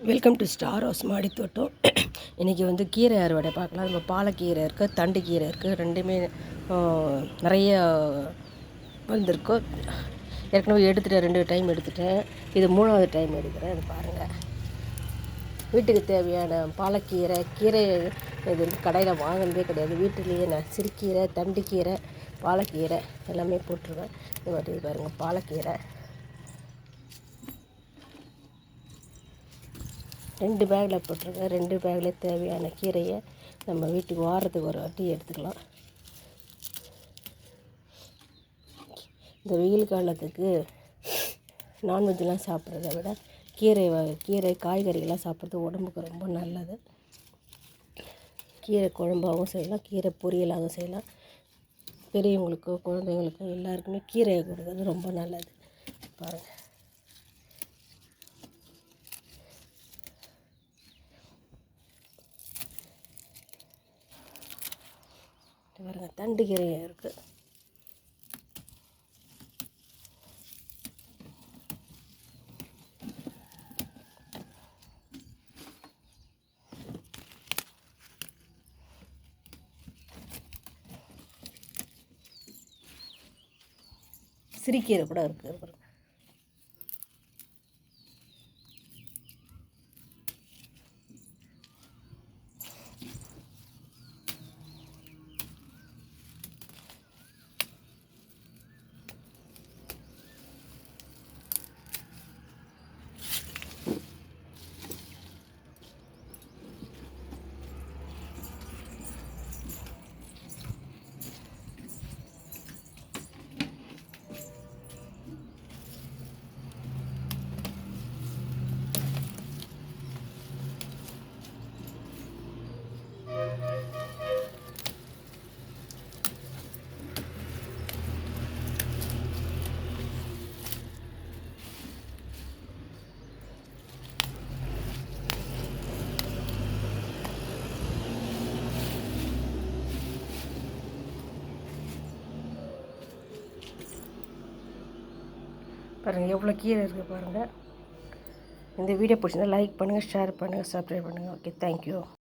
Welcome to star house மாடி தோட்டம். இன்றைக்கி வந்து கீரை அறுவடை பார்க்கலாம். நம்ம பாலக்கீரை இருக்குது, தண்டு கீரை இருக்குது, ரெண்டுமே நிறைய வந்திருக்கும். ஏற்கனவே எடுத்துகிட்டேன், 2 டைம் எடுத்துட்டேன். இது 3வது டைம் எடுக்கிறேன். இது பாருங்கள். வீட்டுக்கு தேவையான பாலக்கீரை கீரை இது வந்து கடையில் வாங்கினதே கிடையாது. வீட்டிலேயே நான் சிறுக்கீரை, தண்டு கீரை, பாலக்கீரை எல்லாமே போட்டுருவேன். இது மாதிரி பாருங்கள், பாலக்கீரை 2 பேக்கில் போட்டிருக்கேன். 2 பேக்கில் தேவையான கீரையை நம்ம வீட்டுக்கு வாரத்துக்கு ஒரு வாட்டி எடுத்துக்கலாம். இந்த வெயில் காலத்துக்கு நான்வெஜ்லாம் சாப்பிட்றத விட கீரை காய்கறிகள்லாம் சாப்பிட்றது உடம்புக்கு ரொம்ப நல்லது. கீரை குழம்பாகவும் செய்யலாம், கீரை பொரியலாகவும் செய்யலாம். பெரியவங்களுக்கோ குழந்தைங்களுக்கோ எல்லாருக்குமே கீரையை கொடுக்குறது ரொம்ப நல்லது. பாருங்கள், பாருங்கள், தண்டு கீரையும் இருக்குது. சிறுக்கீரை கூட இருக்குது. பாருங்கள், பாருங்கள் எவ்வளோ கீரை இருக்குது பாருங்கள். இந்த வீடியோ பிடிச்சிருந்தா லைக் பண்ணுங்கள், ஷேர் பண்ணுங்கள், சப்ஸ்கிரைப் பண்ணுங்கள். Okay, thank you.